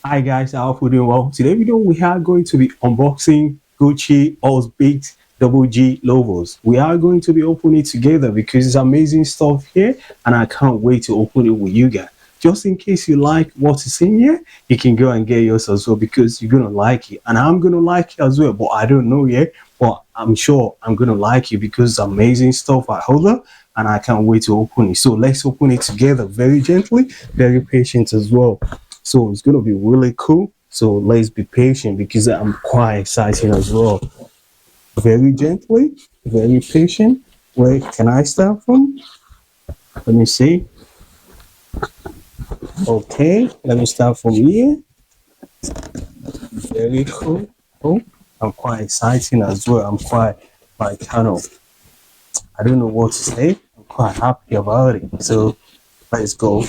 Hi guys, I hope you're doing well. Today video we are going to be unboxing Gucci Horsebit Double G Loafers. We are going to be opening it together because it's amazing stuff here and I can't wait to open it with you guys. Just in case you like what is in here, you can go and get yours as well because you're gonna like it and I'm gonna like it as well. But I don't know yet, but I'm sure I'm gonna like it because it's amazing stuff I hold up and I can't wait to open it. So let's open it together very gently, very patient as well. So it's gonna be really cool. So let's be patient because I'm quite excited as well. Very gently, very patient. Where can I start from? Let me see. Okay, let me start from here. Very cool. Oh, I'm quite excited as well. I'm quite like kind of I don't know what to say. I'm quite happy about it. So let's go.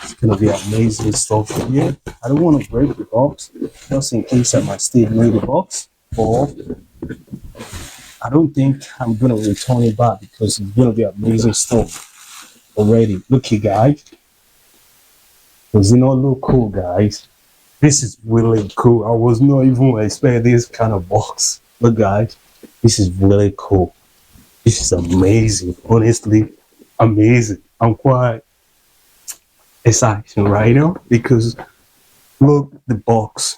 It's gonna be amazing stuff here. I don't want to break the box just in case I might still need the box, or I don't think I'm gonna return it back because it's gonna be amazing stuff already. Look here, guys. Does it not look cool, guys? This is really cool. I was not even expecting this kind of box. Look, guys, this is really cool. This is amazing. Honestly, amazing. I'm quite excited right now because look the box.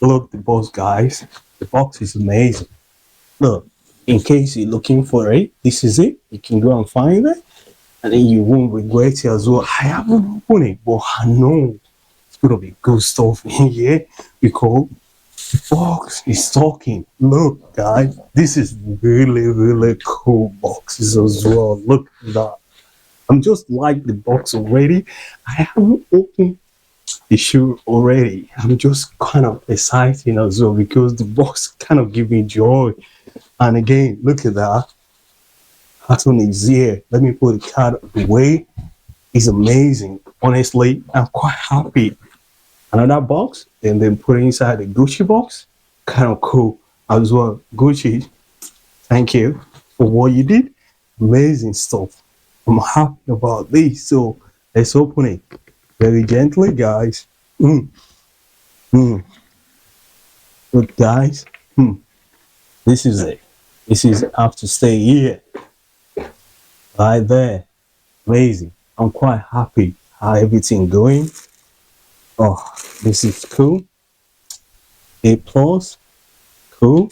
Look the box, guys. The box is amazing. Look, in case you're looking for it, this is it. You can go and find it, and then you won't regret it as well. I haven't opened it, but I know it's gonna be good stuff in here because the box is talking. Look, guys, this is really cool boxes as well. Look at that. I'm just like the box already. I haven't opened the shoe already. I'm just kind of excited as well because the box kind of give me joy. And again, look at that. That one is here. Let me put the card away. It's amazing. Honestly, I'm quite happy. Another box, and then put it inside the Gucci box. Kind of cool as well. Gucci, thank you for what you did. Amazing stuff. I'm happy about this. So let's open it very gently, guys. Mm, mm. Look, guys. This is it. This is have to stay here. Right there. Amazing. I'm quite happy how everything going. Oh, this is cool. A plus. Cool.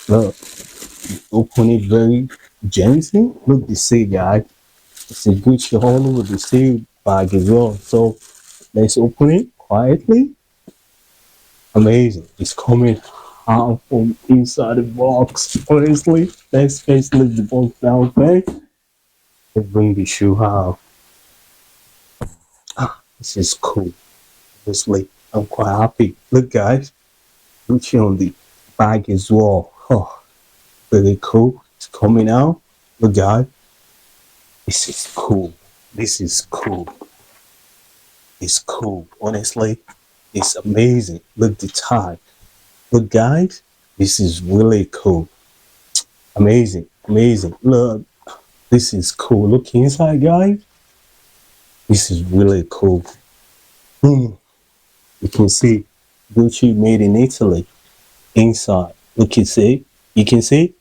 Look. Open it very gently. Look, the sea, guys. It's a Gucci all over the sea bag as well. So let's open it quietly. Amazing. It's coming out from inside the box. Honestly, let's first leave the box down there. Let's bring the shoe out. This is cool. Honestly, I'm quite happy. Look, guys, Gucci on the bag as well. Oh, really cool. It's coming out. Look, guys, this is cool. This is cool. It's cool. Honestly, it's amazing. Look the tag. Look, guys, this is really cool. Amazing, amazing. Look, this is cool. Look inside, guys. This is really cool. You can see Gucci made in Italy inside. Look, you see? You can see?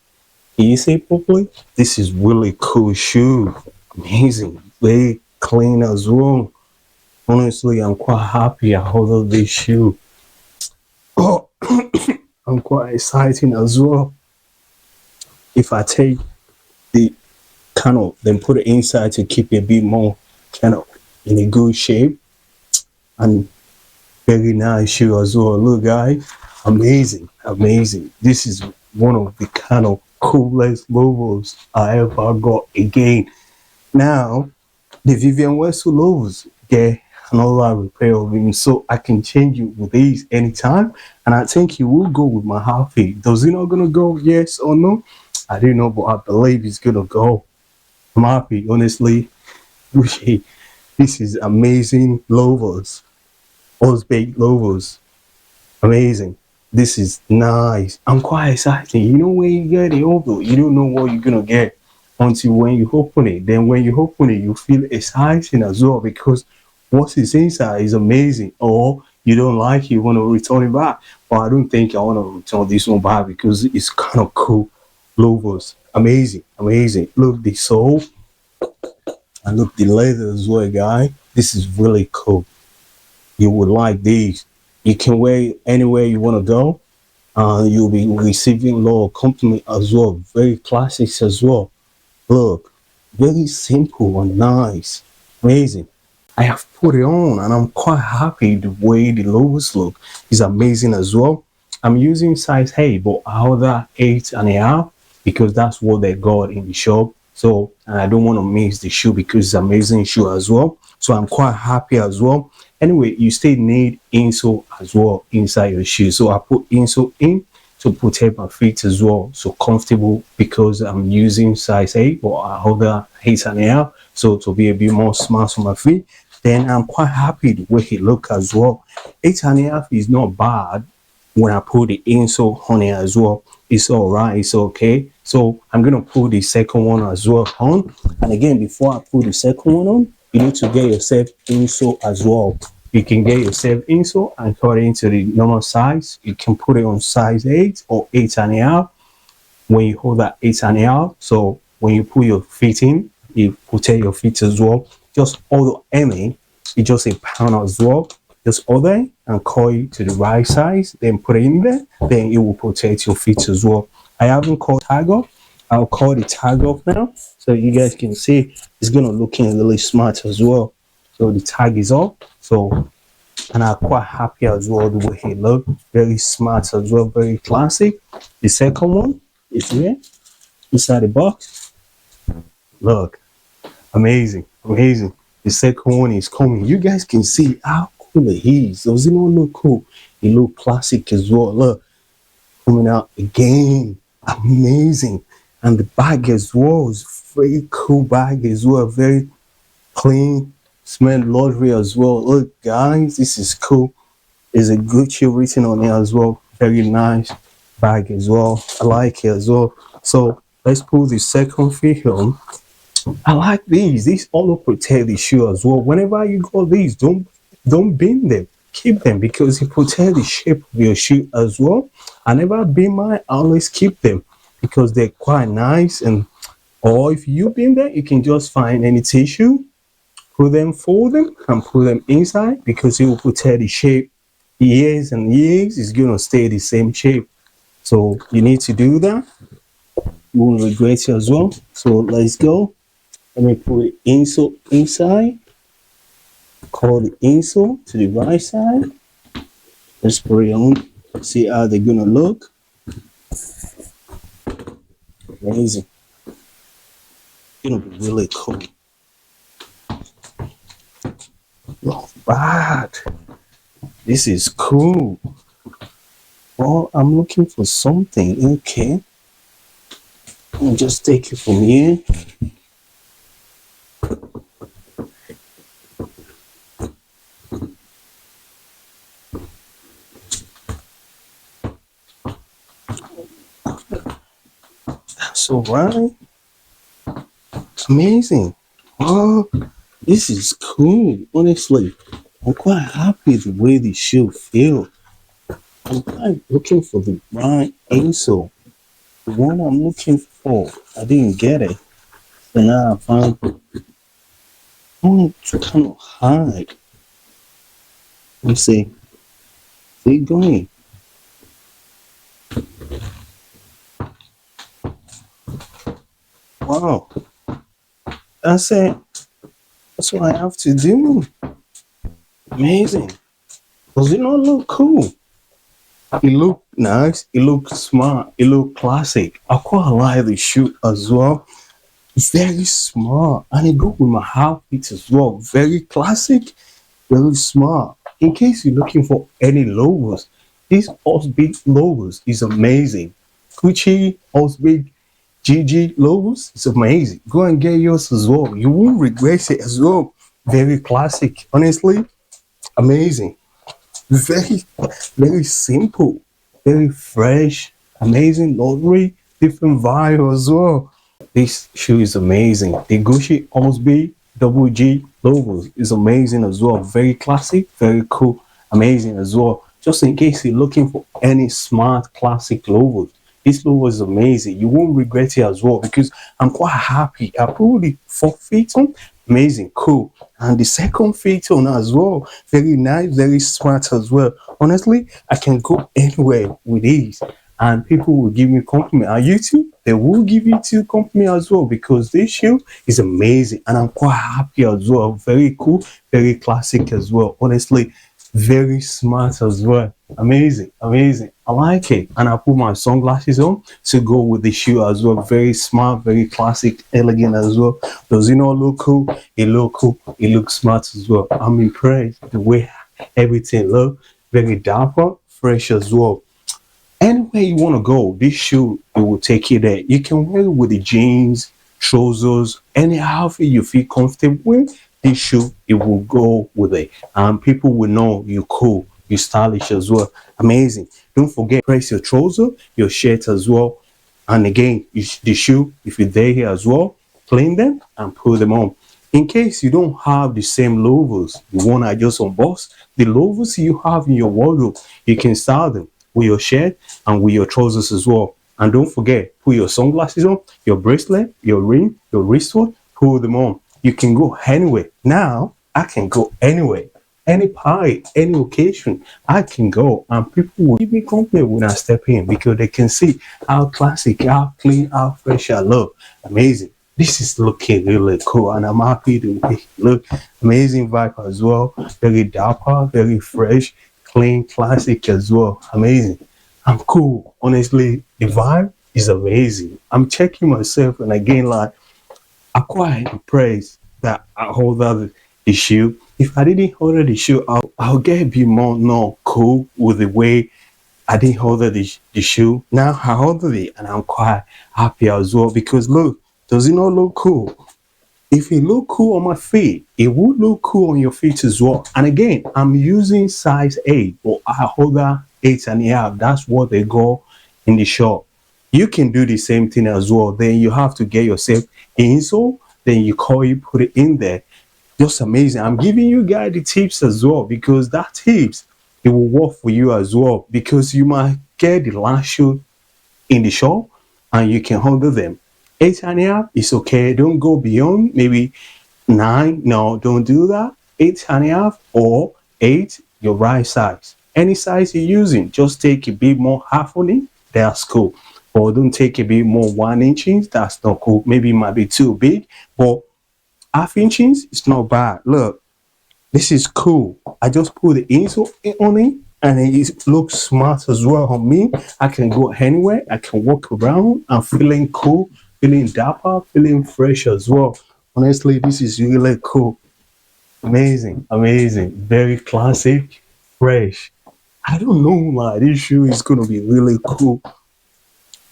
Can you see properly? This is really cool shoe. Amazing. Very clean as well. Honestly, I'm quite happy I hold this shoe. Oh, I'm quite excited as well. If I take the kind of then put it inside to keep it a bit more kind of in a good shape and very nice shoe as well. Look, guys, amazing, amazing. This is one of the kind of coolest logos I ever got again. Now, the Vivian Westwood logos get another repair of him, so I can change it with these anytime. And I think he will go with my outfit. Does he not gonna go? Yes or no? I don't know, but I believe he's gonna go. I'm happy, honestly. This is amazing loafers. Horsebit loafers. Amazing. This is nice. I'm quite excited. You know when you get it over, you don't know what you're gonna get until when you open it. Then when you open it, you feel exciting as well because what's his inside is amazing, or you don't like it, you want to return it back. But I don't think I want to return this one back because it's kind of cool. Loafers, amazing, amazing. Look the sole and look the leather as well, guy. This is really cool. You would like these. You can wear it anywhere you want to go. You'll be receiving a lot of compliment as well. Very classics as well. Look, very simple and nice. Amazing. I have put it on and I'm quite happy the way the logos look is amazing as well. I'm using size 8, but I order 8.5 because that's what they got in the shop. So, and I don't want to miss the shoe because it's amazing shoe as well. So I'm quite happy as well. Anyway, you still need insole as well inside your shoe. So I put insole in to protect my feet as well. So comfortable because I'm using size 8, but I order 8.5. So to be a bit more smart on my feet. Then I'm quite happy the way it look as well. 8.5 is not bad when I put the insole on it as well. It's all right, it's okay. So I'm gonna put the second one as well on. And again, before I put the second one on, you need to get yourself insole as well. You can get yourself insole and cut it into the normal size. You can put it on size 8 or 8.5 when you hold that 8.5. So when you put your feet in, you protect your feet as well. Just order any, it's just a pound as well. Just order and cut it to the right size, then put it in there, then it will protect your feet as well. I haven't cut tag off. I'll cut the tag off now so you guys can see it's gonna looking really smart as well. So the tag is off. So and I'm quite happy as well the way it look. Very smart as well, very classic. The second one is here inside the box. Look, amazing, amazing. The second one is coming. You guys can see how cool it is. Does it not look cool? It look classic as well. Look, coming out again. Amazing. And the bag as well is very cool bag as well. Very clean. Smell lovely as well. Look, guys, this is cool. There's a Gucci written on it as well. Very nice bag as well. I like it as well. So let's put the second feet on. I like these. These all protect the shoe as well. Whenever you got these, don't bend them. Keep them because it protect the shape of your shoe as well. I never bend mine. I always keep them because they're quite nice. And or if you bend them, you can just find any tissue, put them, fold them, and put them inside because it will protect the shape. Years and years, it's gonna stay the same shape. So you need to do that. You won't regret it as well. So let's go. Let me put the insole inside. Call the insole to the right side. Let's put it on. See how they're gonna look. Amazing. It's gonna be really cool. Not bad. This is cool. Well, I'm looking for something. Okay. Let me just take it from here. That's all right. Amazing. Oh, this is cool. Honestly, I'm quite happy the way the shoe feel. I'm quite looking for the right insole. The one I'm looking for, I didn't get it. So now I found it. Oh, to kind of hide. Let's see. See it going. Wow. That's it. That's what I have to do. Amazing. Does it not look cool? It look nice. It look smart. It look classic. I quite like the shoe as well. Very smart. And it goes with my outfit as well. Very classic. Very smart. In case you're looking for any logos, this Horsebit logos is amazing. Gucci, Horsebit, GG logos is amazing. Go and get yours as well. You won't regret it as well. Very classic. Honestly, amazing. Very simple. Very fresh. Amazing. Lovely. Different vibe as well. This shoe is amazing. The Gucci Horsebit double G logos is amazing as well. Very classic, very cool, amazing as well. Just in case you're looking for any smart classic logos, this logo is amazing. You won't regret it as well because I'm quite happy. I put the fourth feet on, amazing, cool. And the second feet on as well, very nice, very smart as well. Honestly, I can go anywhere with these and people will give me compliment. On YouTube, they will give you two compliment as well because this shoe is amazing and I'm quite happy as well. Very cool, very classic as well. Honestly, very smart as well. Amazing, amazing. I like it. And I put my sunglasses on to go with the shoe as well. Very smart, very classic, elegant as well. Does it not look cool? It look cool. It looks smart as well. I'm impressed the way everything look. Very dapper, fresh as well. Anywhere you want to go, this shoe it will take you there. You can wear it with the jeans, trousers, any outfit you feel comfortable with. This shoe it will go with it, and people will know you're cool, you're stylish as well. Amazing. Don't forget, press your trouser, your shirt as well, and again, the shoe if you're there here as well, clean them and put them on. In case you don't have the same loafers, the one I just unboxed, the loafers you have in your wardrobe, you can style them with your shirt and with your trousers as well. And don't forget, put your sunglasses on, your bracelet, your ring, your wristwatch, put them on. You can go anywhere. Now, I can go anywhere. Any party, any occasion, I can go and people will give me compliment when I step in because they can see how classic, how clean, how fresh I look. Amazing. This is looking really cool and I'm happy to look. Amazing vibe as well. Very dapper, very fresh, clean, classic as well. Amazing. I'm cool. Honestly, the vibe is amazing. I'm checking myself and again, like, I'm quite impressed that I hold out the shoe. If I didn't hold the shoe, I'll get a bit more no cool with the way I didn't hold the shoe. Now I hold it and I'm quite happy as well because look, does it not look cool? If it look cool on my feet, it would look cool on your feet as well. And again, I'm using size 8 or I hold that 8.5. That's what they go in the shop. You can do the same thing as well. Then you have to get yourself insole. Then you put it in there. Just amazing. I'm giving you guys the tips as well because that tips it will work for you as well because you might get the last shoe in the shop and you can handle them. 8.5 is okay. Don't go beyond maybe 9. No, don't do that. 8.5 or 8, your right size. Any size you're using, just take a bit more half on it. That's cool. Or don't take a bit more 1 inches. That's not cool. Maybe it might be too big, but half inches is not bad. Look, this is cool. I just put the insole on it and it looks smart as well on me. I can go anywhere. I can walk around. I'm feeling cool, feeling dapper, feeling fresh as well. Honestly, this is really cool. Amazing, amazing. Very classic, fresh. I don't know, like this shoe is gonna be really cool.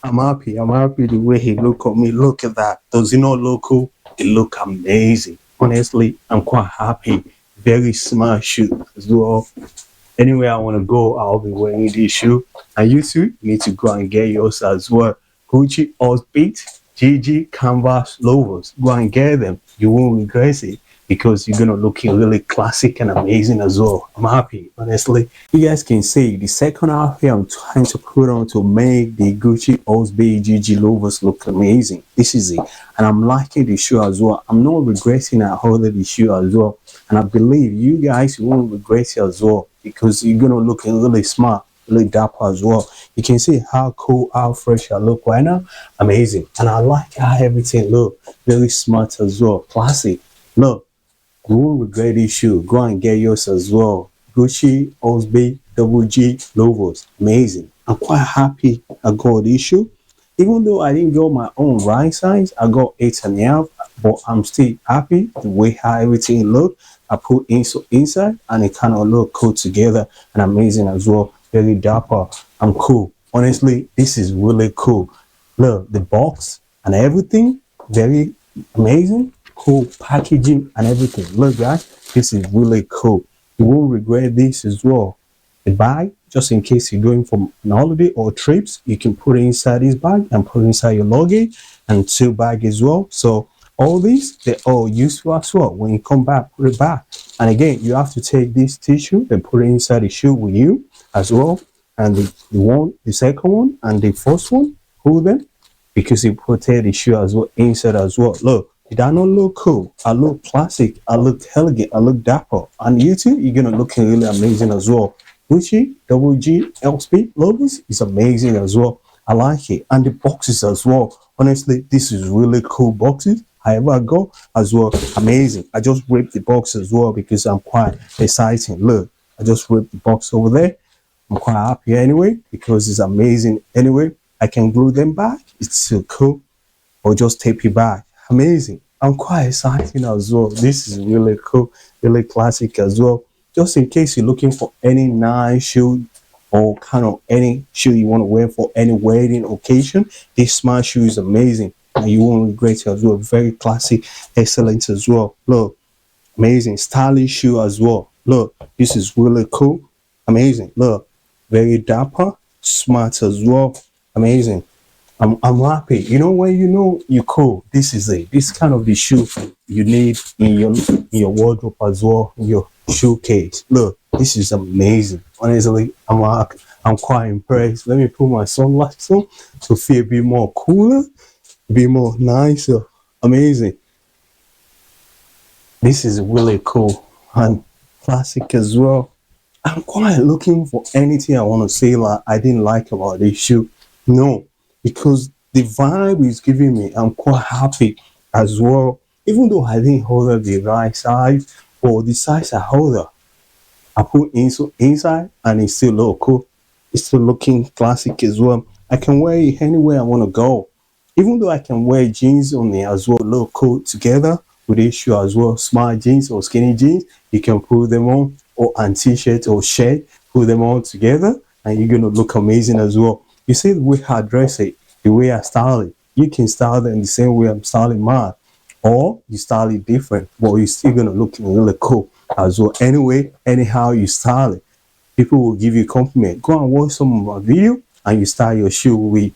I'm happy. I'm happy the way he look at me. Look at that. Does it not look cool? It look amazing. Honestly, I'm quite happy. Very smart shoe as well. Anywhere I want to go, I'll be wearing this shoe. And you too need to go and get yours as well. Gucci, Horsebit, GG, Canvas, Loafers. Go and get them. You won't regret it because you're gonna look really classic and amazing as well. I'm happy, honestly. You guys can see the second outfit I'm trying to put on to make the Gucci Horsebit GG Loafers look amazing. This is it, and I'm liking the shoe as well. I'm not regretting I holding the shoe as well, and I believe you guys won't regret it as well because you're gonna look really smart, really dapper as well. You can see how cool, how fresh I look right now. Amazing, and I like how everything look very smart as well. Classic. Look. You won't regret this shoe. Go and get yours as well. Gucci, Horsebit, Double G, Loafers. Amazing. I'm quite happy I got this shoe. Even though I didn't get my own right size, I got 8.5, but I'm still happy the way how everything look. I put inside and it kind of look cool together and amazing as well. Very dapper. I'm cool. Honestly, this is really cool. Look, the box and everything, very amazing. Cool packaging and everything. Look guys, this is really cool. You won't regret this as well. The bag, just in case you're going for an holiday or trips, you can put it inside this bag and put it inside your luggage and 2 bag as well. So all these, they're all useful as well. When you come back, put it back. And again, you have to take this tissue and put it inside the shoe with you as well. And the second one and the first one, hold them, because you protect the shoe as well inside as well. Look, did I not look cool? I look classic, I look elegant, I look dapper. And you too, you're gonna look really amazing as well. Gucci, double G, LSP, Loafers is amazing as well. I like it. And the boxes as well. Honestly, this is really cool boxes. However I go as well, amazing. I just ripped the box as well because I'm quite excited. Look, I just ripped the box over there. I'm quite happy anyway because it's amazing. Anyway, I can glue them back. It's so cool. Or just tape it back. Amazing. I'm quite excited as well. This is really cool, really classic as well. Just in case you're looking for any nice shoe or kind of any shoe you want to wear for any wedding occasion, this smart shoe is amazing. And you won't regret it as well. Very classic, excellent as well. Look, amazing, stylish shoe as well. Look, this is really cool, amazing. Look, very dapper, smart as well, amazing. I'm happy. You know when you know you're cool, this is it. This kind of the shoe you need in your wardrobe as well, in your shoe case. Look, this is amazing. Honestly, I'm quite impressed. Let me put my sunglasses on to feel a bit more cooler, be more nicer, amazing. This is really cool and classic as well. I'm quite looking for anything I want to say like I didn't like about this shoe. No, because the vibe is giving me, I'm quite happy as well. Even though I didn't order the right size or the size I order, I put inside and it's still look cool. It's still looking classic as well. I can wear it anywhere I want to go. Even though I can wear jeans on it as well, look cool together with this shoe as well. Smart jeans or skinny jeans, you can put them on, or and t-shirt or shirt, put them all together and you're gonna look amazing as well. You see the way I dress it, the way I style it, you can style it in the same way I'm styling mine, or you style it different, but you're still gonna look really cool as well. Anyway, anyhow you style it, people will give you a compliment. Go and watch some of my video and you style your shoe with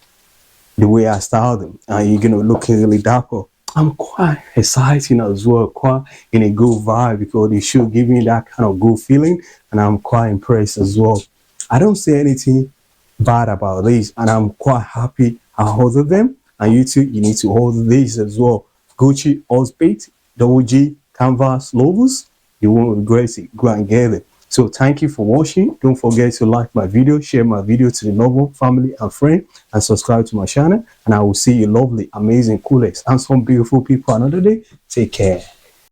the way I style them and you're gonna look really dapper. I'm quite excited as well, quite in a good vibe because the shoe give me that kind of good feeling and I'm quite impressed as well. I don't say anything bad about this and I'm quite happy I order them, and you too, you need to order these as well. Gucci, Horsebit, double G, Canvas, Loafers, you won't regret it. Go and get it. So thank you for watching. Don't forget to like my video, share my video to the novel, family and friend, and subscribe to my channel. And I will see you lovely, amazing, coolest, and some beautiful people another day. Take care.